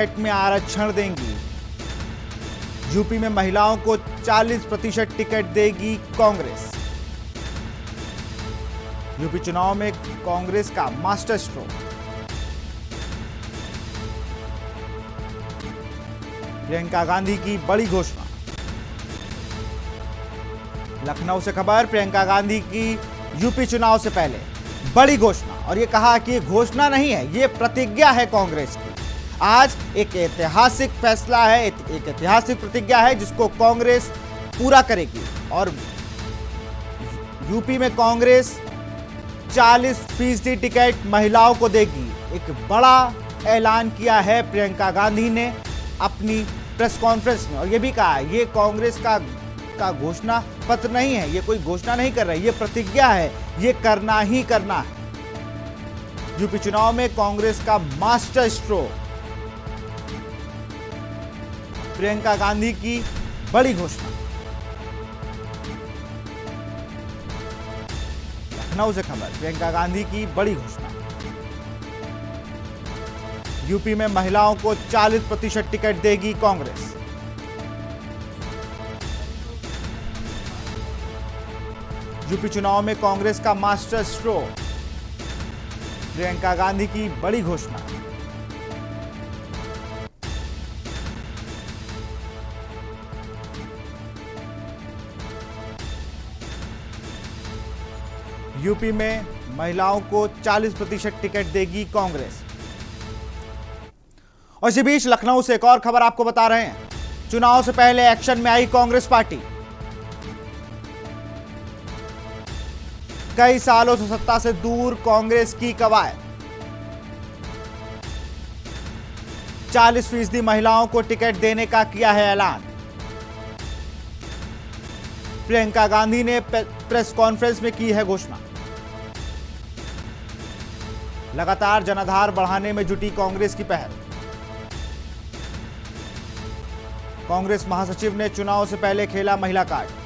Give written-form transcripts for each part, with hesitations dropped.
में आरक्षण देंगी। यूपी में महिलाओं को 40% टिकट देगी कांग्रेस। यूपी चुनाव में कांग्रेस का मास्टर स्ट्रोक। प्रियंका गांधी की बड़ी घोषणा। लखनऊ से खबर, प्रियंका गांधी की यूपी चुनाव से पहले बड़ी घोषणा, और यह कहा कि यह घोषणा नहीं है, यह प्रतिज्ञा है कांग्रेस की। आज एक ऐतिहासिक फैसला है, एक ऐतिहासिक प्रतिज्ञा है जिसको कांग्रेस पूरा करेगी। और यूपी में कांग्रेस 40% टिकट महिलाओं को देगी। एक बड़ा ऐलान किया है प्रियंका गांधी ने अपनी प्रेस कॉन्फ्रेंस में, और यह भी कहा है ये कांग्रेस का घोषणा पत्र नहीं है, ये कोई घोषणा नहीं कर रही, ये प्रतिज्ञा है, ये करना ही करना है। यूपी चुनाव में कांग्रेस का मास्टर स्ट्रोक। प्रियंका गांधी की बड़ी घोषणा। लखनऊ से खबर, प्रियंका गांधी की बड़ी घोषणा। यूपी में महिलाओं को 40% टिकट देगी कांग्रेस। यूपी चुनाव में कांग्रेस का मास्टर स्ट्रोक। प्रियंका गांधी की बड़ी घोषणा। यूपी में महिलाओं को 40% टिकट देगी कांग्रेस। और इसी बीच लखनऊ से एक और खबर आपको बता रहे हैं। चुनाव से पहले एक्शन में आई कांग्रेस पार्टी। कई सालों से सत्ता से दूर कांग्रेस की कवायद। 40% महिलाओं को टिकट देने का किया है ऐलान। प्रियंका गांधी ने प्रेस कॉन्फ्रेंस में की है घोषणा। लगातार जनाधार बढ़ाने में जुटी कांग्रेस की पहल। कांग्रेस महासचिव ने चुनाव से पहले खेला महिला कार्ड।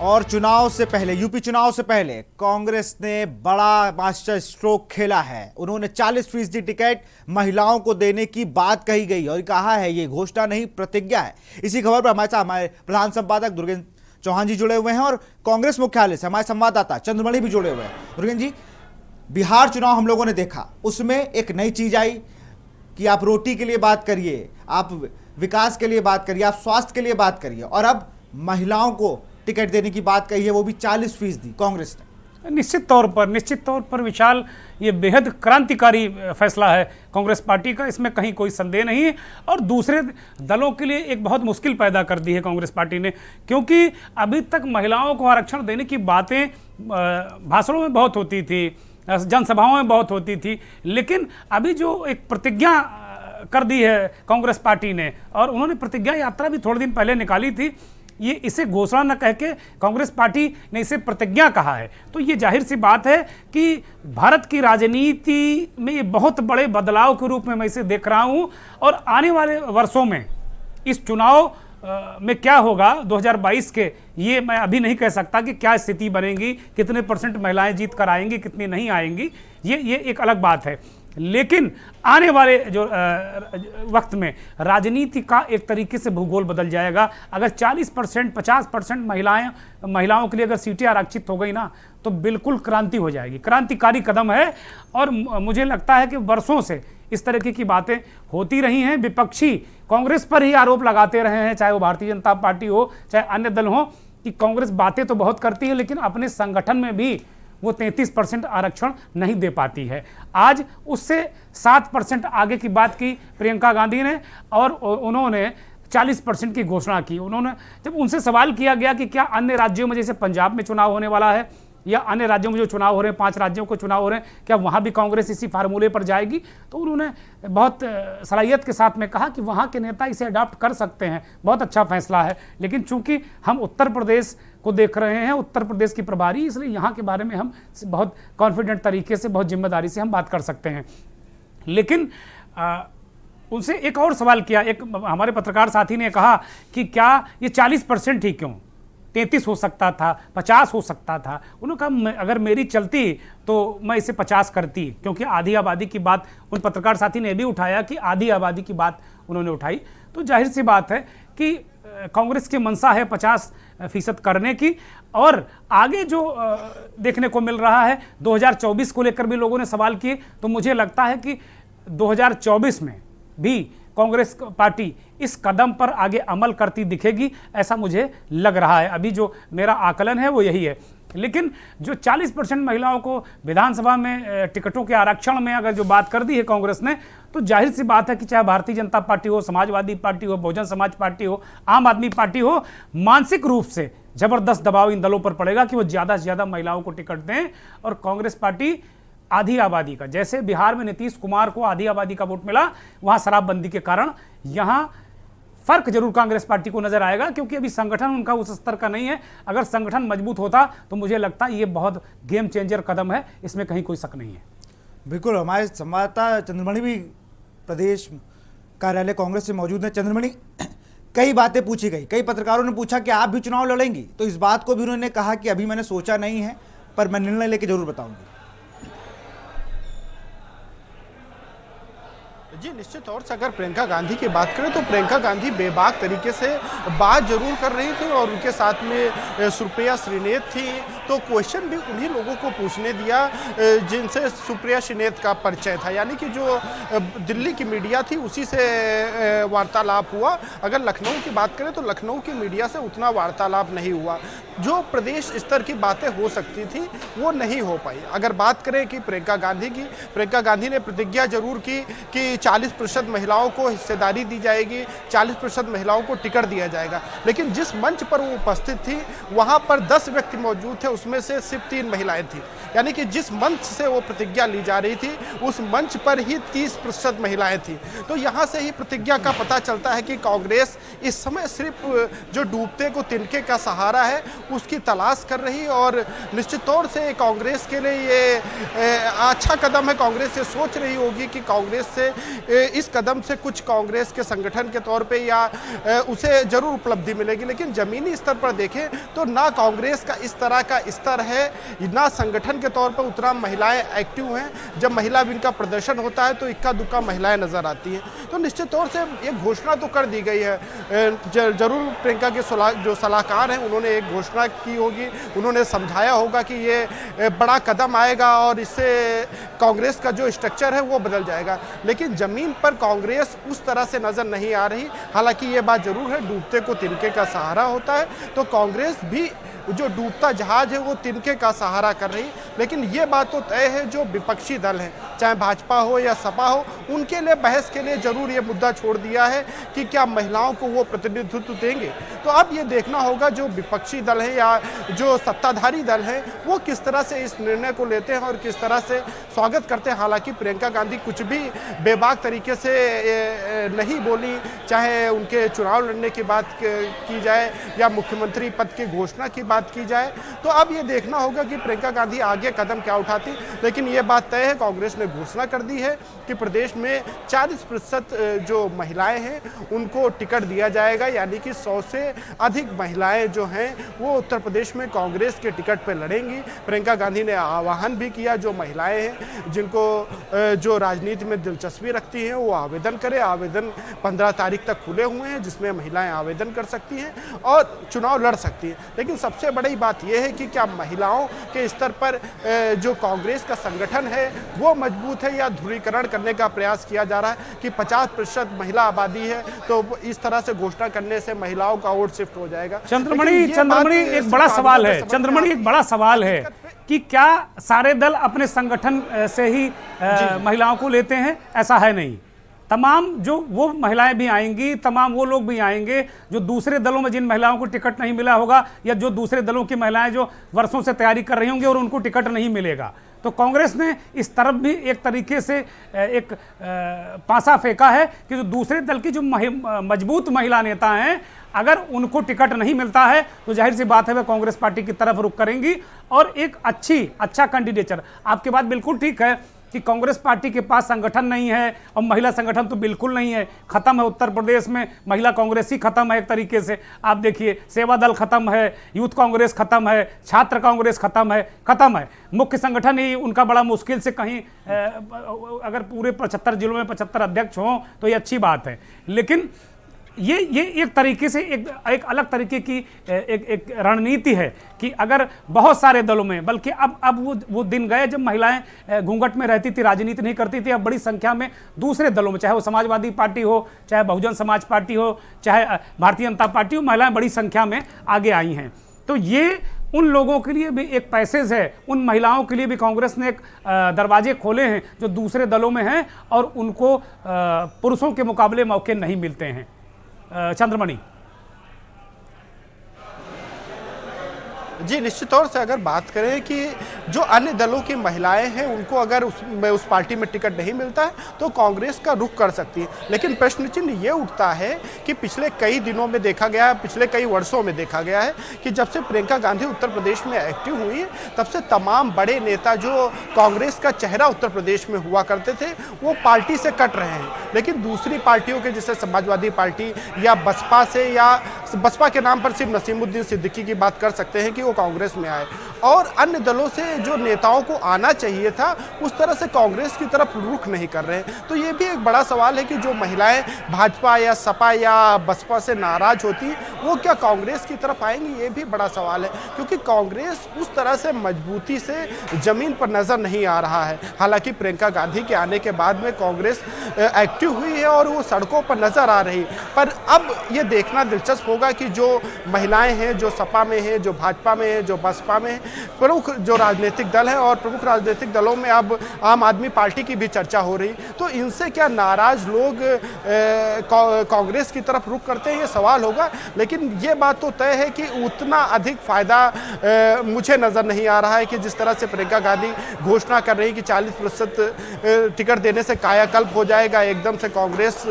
और चुनाव से पहले, यूपी चुनाव से पहले कांग्रेस ने बड़ा मास्टर स्ट्रोक खेला है। उन्होंने 40% टिकट महिलाओं को देने की बात कही गई और कहा है ये घोषणा नहीं, प्रतिज्ञा है। इसी खबर पर हमारे प्रधान संपादक दुर्गेंद्र चौहान जी जुड़े हुए हैं और कांग्रेस मुख्यालय से हमारे संवाददाता चंद्रमणि भी जुड़े हुए हैं। दुर्गेंद्र जी, बिहार चुनाव हम लोगों ने देखा, उसमें एक नई चीज आई कि आप रोटी के लिए बात करिए, आप विकास के लिए बात करिए, आप स्वास्थ्य के लिए बात करिए, और अब महिलाओं को टिकट देने की बात कही है, वो भी 40% कांग्रेस ने। निश्चित तौर पर विशाल, ये बेहद क्रांतिकारी फैसला है कांग्रेस पार्टी का, इसमें कहीं कोई संदेह नहीं है। और दूसरे दलों के लिए एक बहुत मुश्किल पैदा कर दी है कांग्रेस पार्टी ने, क्योंकि अभी तक महिलाओं को आरक्षण देने की बातें भाषणों में बहुत होती थी, जनसभाओं में बहुत होती थी, लेकिन अभी जो एक प्रतिज्ञा कर दी है कांग्रेस पार्टी ने, और उन्होंने प्रतिज्ञा यात्रा भी थोड़े दिन पहले निकाली थी, ये इसे घोषणा न कह के कांग्रेस पार्टी ने इसे प्रतिज्ञा कहा है। तो ये जाहिर सी बात है कि भारत की राजनीति में ये बहुत बड़े बदलाव के रूप में मैं इसे देख रहा हूँ। और आने वाले वर्षों में इस चुनाव में क्या होगा 2022 के, ये मैं अभी नहीं कह सकता कि क्या स्थिति बनेगी, कितने % महिलाएं जीत कर आएंगी, कितनी नहीं आएंगी, ये एक अलग बात है। लेकिन आने वाले जो वक्त में राजनीति का एक तरीके से भूगोल बदल जाएगा। अगर 40% 50% महिलाओं के लिए अगर सीटें आरक्षित हो गई ना, तो बिल्कुल क्रांति हो जाएगी। क्रांतिकारी कदम है। और मुझे लगता है कि वर्षों से इस तरीके की बातें होती रही हैं। विपक्षी कांग्रेस पर ही आरोप लगाते रहे हैं, चाहे वो भारतीय जनता पार्टी हो, चाहे अन्य दल हो, कि कांग्रेस बातें तो बहुत करती है लेकिन अपने संगठन में भी वो 33% आरक्षण नहीं दे पाती है। आज उससे 7% आगे की बात की प्रियंका गांधी ने, और उन्होंने 40% की घोषणा की। उन्होंने, जब उनसे सवाल किया गया कि क्या अन्य राज्यों में, जैसे पंजाब में चुनाव होने वाला है या अन्य राज्यों में जो चुनाव हो रहे हैं, 5 राज्यों को चुनाव हो रहे हैं, क्या वहाँ भी कांग्रेस इसी फार्मूले पर जाएगी, तो उन्होंने बहुत सलाहियत के साथ में कहा कि वहाँ के नेता इसे अडॉप्ट कर सकते हैं, बहुत अच्छा फैसला है। लेकिन चूंकि हम उत्तर प्रदेश को देख रहे हैं, उत्तर प्रदेश की प्रभारी, इसलिए यहाँ के बारे में हम बहुत कॉन्फिडेंट तरीके से, बहुत जिम्मेदारी से हम बात कर सकते हैं। लेकिन उनसे एक और सवाल किया, एक हमारे पत्रकार साथी ने कहा कि क्या ये 40% ही क्यों, 33 हो सकता था, 50 हो सकता था। उन्होंने कहा अगर मेरी चलती तो मैं इसे 50 करती, क्योंकि आधी आबादी की बात उन पत्रकार साथी ने भी उठाया कि आधी आबादी की बात उन्होंने उठाई। तो जाहिर सी बात है कि कांग्रेस की मंशा है 50% करने की। और आगे जो देखने को मिल रहा है 2024 को लेकर भी लोगों ने सवाल किए, तो मुझे लगता है कि 2024 में भी कांग्रेस पार्टी इस कदम पर आगे अमल करती दिखेगी, ऐसा मुझे लग रहा है। अभी जो मेरा आकलन है वो यही है। लेकिन जो 40% महिलाओं को विधानसभा में टिकटों के आरक्षण में अगर जो बात कर दी है कांग्रेस ने, तो जाहिर सी बात है कि चाहे भारतीय जनता पार्टी हो, समाजवादी पार्टी हो, बहुजन समाज पार्टी हो, आम आदमी पार्टी हो, मानसिक रूप से जबरदस्त दबाव इन दलों पर पड़ेगा कि वो ज़्यादा से ज़्यादा महिलाओं को टिकट दें। और कांग्रेस पार्टी आधी आबादी का, जैसे बिहार में नीतीश कुमार को आधी आबादी का वोट मिला, वहां शराबबंदी के कारण यहां फर्क जरूर कांग्रेस पार्टी को नजर आएगा, क्योंकि अभी संगठन उनका उस स्तर का नहीं है। अगर संगठन मजबूत होता तो मुझे लगता है ये बहुत गेम चेंजर कदम है, इसमें कहीं कोई शक नहीं है। बिल्कुल, हमारे संवाददाता चंद्रमणि भी प्रदेश कार्यालय कांग्रेस से मौजूद है। चंद्रमणि, कई बातें पूछी गई, कई पत्रकारों ने पूछा कि आप भी चुनाव लड़ेंगी, तो इस बात को भी उन्होंने कहा कि अभी मैंने सोचा नहीं है, पर मैं निर्णय लेके जरूर बताऊंगी। जी, निश्चित तौर से अगर प्रियंका गांधी की बात करें तो प्रियंका गांधी बेबाक तरीके से बात जरूर कर रही थी, और उनके साथ में सुप्रिया श्रीनेत थी। तो क्वेश्चन भी उन्हीं लोगों को पूछने दिया जिनसे सुप्रिया श्रीनेत का परिचय था, यानी कि जो दिल्ली की मीडिया थी उसी से वार्तालाप हुआ। अगर लखनऊ की बात करें तो लखनऊ की मीडिया से उतना वार्तालाप नहीं हुआ। जो प्रदेश स्तर की बातें हो सकती थी वो नहीं हो पाई। अगर बात करें कि प्रियंका गांधी ने प्रतिज्ञा जरूर की कि 40% महिलाओं को हिस्सेदारी दी जाएगी, 40% महिलाओं को टिकट दिया जाएगा, लेकिन जिस मंच पर वो उपस्थित थी वहां पर 10 व्यक्ति मौजूद थे, उसमें से सिर्फ 3 महिलाएं थी। यानी कि जिस मंच से वो प्रतिज्ञा ली जा रही थी उस मंच पर ही 30% महिलाएं थी। तो यहां से ही प्रतिज्ञा का पता चलता है कि कांग्रेस इस समय सिर्फ जो डूबते को तिनके का सहारा है उसकी तलाश कर रही। और निश्चित तौर से कांग्रेस के लिए ये अच्छा कदम है। कांग्रेस ये सोच रही होगी कि कांग्रेस से इस कदम से कुछ कांग्रेस के संगठन के तौर पे या उसे जरूर उपलब्धि मिलेगी, लेकिन जमीनी स्तर पर देखें तो ना कांग्रेस का इस तरह का स्तर है, ना संगठन के तौर पर उतना महिलाएं एक्टिव हैं। जब महिला विंग का प्रदर्शन होता है तो इक्का दुक्का महिलाएं नजर आती हैं। तो निश्चित तौर से एक घोषणा तो कर दी गई है, जरूर प्रियंका के जो सलाहकार हैं उन्होंने एक घोषणा की होगी, उन्होंने समझाया होगा कि ये बड़ा कदम आएगा और इससे कांग्रेस का जो स्ट्रक्चर है वो बदल जाएगा। लेकिन जमीन पर कांग्रेस उस तरह से नजर नहीं आ रही। हालांकि ये बात जरूर है, डूबते को तिनके का सहारा होता है, तो कांग्रेस भी जो डूबता जहाज है वो तिनके का सहारा कर रही। लेकिन ये बात तो तय है, जो विपक्षी दल हैं, चाहे भाजपा हो या सपा हो, उनके लिए बहस के लिए जरूर ये मुद्दा छोड़ दिया है कि क्या महिलाओं को वो प्रतिनिधित्व देंगे। तो अब ये देखना होगा जो विपक्षी दल हैं या जो सत्ताधारी दल हैं वो किस तरह से इस निर्णय को लेते हैं और किस तरह से स्वागत करते हैं। हालांकि प्रियंका गांधी कुछ भी बेबाक तरीके से नहीं बोली, चाहे उनके चुनाव लड़ने की बात की जाए या मुख्यमंत्री पद की घोषणा की बात की जाए। तो अब ये देखना होगा कि प्रियंका गांधी आगे कदम क्या उठाती। लेकिन ये बात तय है, कांग्रेस ने घोषणा कर दी है कि प्रदेश में 40% जो महिलाएं हैं उनको टिकट दिया जाएगा, यानी कि 100 से अधिक महिलाएं जो हैं वो उत्तर प्रदेश में कांग्रेस के टिकट पर लड़ेंगी। प्रियंका गांधी ने आह्वान भी किया, जो महिलाएं हैं जिनको जो राजनीति में दिलचस्पी रखती हैं वो आवेदन करें। आवेदन 15 तारीख तक खुले हुए हैं, जिसमें महिलाएं आवेदन कर सकती हैं और चुनाव लड़ सकती हैं। लेकिन सबसे बड़ी बात यह है कि क्या महिलाओं के स्तर पर जो कांग्रेस का संगठन है वो मजबूत है, या ध्रुवीकरण करने का प्रयास किया जा रहा है कि 50% महिला आबादी है तो इस तरह से घोषणा करने से महिलाओं का वोट शिफ्ट हो जाएगा। चंद्रमणि एक बड़ा सवाल है, चंद्रमणि एक बड़ा सवाल है कि क्या सारे दल अपने संगठन से ही महिलाओं को लेते हैं? ऐसा है नहीं। तमाम जो वो महिलाएं भी आएंगी, तमाम वो लोग भी आएंगे जो दूसरे दलों में जिन महिलाओं को टिकट नहीं मिला होगा, या जो दूसरे दलों की महिलाएं जो वर्षों से तैयारी कर रही होंगी और उनको टिकट नहीं मिलेगा। तो कांग्रेस ने इस तरफ भी एक तरीके से एक पासा फेंका है कि जो दूसरे दल की जो मजबूत महिला नेता हैं, अगर उनको टिकट नहीं मिलता है तो जाहिर सी बात है वे कांग्रेस पार्टी की तरफ रुख करेंगी और एक अच्छा कैंडिडेचर। आपकी बात बिल्कुल ठीक है कि कांग्रेस पार्टी के पास संगठन नहीं है, और महिला संगठन तो बिल्कुल नहीं है, खत्म है। उत्तर प्रदेश में महिला कांग्रेस ही खत्म है एक तरीके से। आप देखिए, सेवा दल खत्म है, यूथ कांग्रेस खत्म है, छात्र कांग्रेस खत्म है। मुख्य संगठन ही उनका बड़ा मुश्किल से कहीं, अगर पूरे 75 जिलों में 75 अध्यक्ष हों तो ये अच्छी बात है। लेकिन ये एक तरीके से एक अलग तरीके की एक रणनीति है कि अगर बहुत सारे दलों में, बल्कि अब वो दिन गए जब महिलाएं घूंघट में रहती थी, राजनीति नहीं करती थी। अब बड़ी संख्या में दूसरे दलों में, चाहे वो समाजवादी पार्टी हो, चाहे बहुजन समाज पार्टी हो, चाहे भारतीय जनता पार्टी हो, महिलाएं बड़ी संख्या में आगे आई हैं। तो ये उन लोगों के लिए भी एक पैसेज है, उन महिलाओं के लिए भी कांग्रेस ने एक दरवाजे खोले हैं जो दूसरे दलों में हैं और उनको पुरुषों के मुकाबले मौके नहीं मिलते हैं। चंद्रमणि जी, निश्चित तौर से अगर बात करें कि जो अन्य दलों की महिलाएं हैं उनको अगर उस पार्टी में टिकट नहीं मिलता है तो कांग्रेस का रुख कर सकती है। लेकिन प्रश्न चिन्ह ये उठता है कि पिछले कई दिनों में देखा गया है, पिछले कई वर्षों में देखा गया है कि जब से प्रियंका गांधी उत्तर प्रदेश में एक्टिव हुई तब से तमाम बड़े नेता जो कांग्रेस का चेहरा उत्तर प्रदेश में हुआ करते थे वो पार्टी से कट रहे हैं। लेकिन दूसरी पार्टियों के, जैसे समाजवादी पार्टी या बसपा से, या बसपा के नाम पर सिर्फ नसीमुद्दीन सिद्दीकी की बात कर सकते हैं कि कांग्रेस में आए, और अन्य दलों से जो नेताओं को आना चाहिए था उस तरह से कांग्रेस की तरफ रुख नहीं कर रहे हैं। तो ये भी एक बड़ा सवाल है कि जो महिलाएं भाजपा या सपा या बसपा से नाराज होती वो क्या कांग्रेस की तरफ आएंगी, ये भी बड़ा सवाल है। क्योंकि कांग्रेस उस तरह से मजबूती से जमीन पर नजर नहीं आ रहा है। हालांकि प्रियंका गांधी के आने के बाद में कांग्रेस एक्टिव हुई है और वो सड़कों पर नजर आ रही, पर अब ये देखना दिलचस्प होगा कि जो महिलाएं हैं, जो सपा में है, जो भाजपा में है, जो बसपा में है, प्रमुख जो राजनीतिक दल हैं, और प्रमुख राजनीतिक दलों में अब आम आदमी पार्टी की भी चर्चा हो रही, तो इनसे क्या नाराज लोग कांग्रेस की तरफ रुख करते हैं, ये सवाल होगा। लेकिन ये बात तो तय है कि उतना अधिक फायदा मुझे नजर नहीं आ रहा है कि जिस तरह से प्रियंका गांधी घोषणा कर रही कि 40% टिकट देने से कायाकल्प हो जाएगा, एकदम से कांग्रेस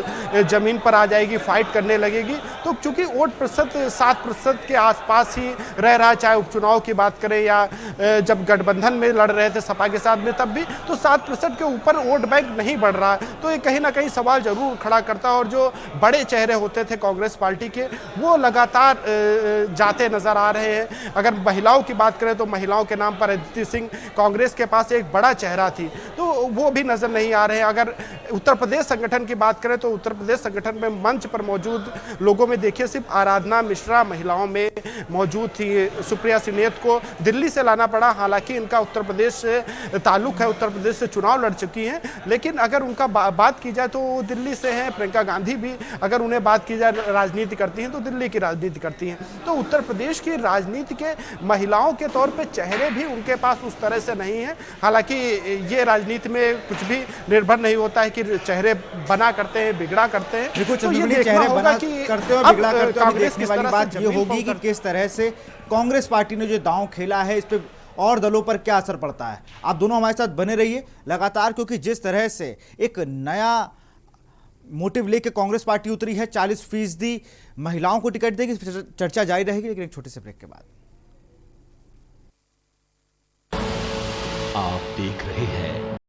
जमीन पर आ जाएगी, फाइट करने लगेगी। तो चूंकि वोट प्रतिशत 7% के आसपास ही रह रहा है, चाहे उपचुनाव की बात करें या जब गठबंधन में लड़ रहे थे सपा के साथ में तब भी, तो 7% के ऊपर वोट बैंक नहीं बढ़ रहा है। तो ये कहीं ना कहीं सवाल जरूर खड़ा करता है, और जो बड़े चेहरे होते थे कांग्रेस पार्टी के वो लगातार जाते नजर आ रहे हैं। अगर महिलाओं की बात करें तो महिलाओं के नाम पर अदिति सिंह कांग्रेस के पास एक बड़ा चेहरा थी, तो वो भी नजर नहीं आ रहे हैं। अगर उत्तर प्रदेश संगठन की बात करें तो उत्तर प्रदेश संगठन में मंच पर मौजूद लोगों में देखिए सिर्फ आराधना मिश्रा महिलाओं में मौजूद थी। सुप्रिया सिनेत को दिल्ली से लाना पड़ा, हालांकि इनका उत्तर प्रदेश से ताल्लुक है, उत्तर प्रदेश से चुनाव लड़ चुकी हैं, लेकिन अगर उनका बात की जाए तो वो दिल्ली से हैं। प्रियंका गांधी भी अगर उन्हें बात की जाए राजनीति करती हैं तो दिल्ली की राजनीति करती हैं। तो उत्तर प्रदेश की राजनीति के महिलाओं के तौर पे चेहरे भी उनके पास उस तरह से नहीं है। हालांकि ये राजनीति में कुछ भी निर्भर नहीं होता है कि चेहरे बना करते हैं, बिगड़ा करते हैं। देखो तो ये चंद्रमणि, चेहरे बना करते हो, बिगड़ा करते हो, देखने वाली बात ये होगी कि किस तरह से कांग्रेस पार्टी ने जो दांव खेला है इस पे और दलों पर क्या असर पड़ता है। आप दोनों हमारे साथ बने रहिए लगातार, क्योंकि जिस तरह से एक नया मोटिव लेके कांग्रेस पार्टी उतरी है, 40% महिलाओं को टिकट देगी, चर्चा जारी रहेगी। लेकिन एक छोटे से ब्रेक के बाद आप देख रहे हैं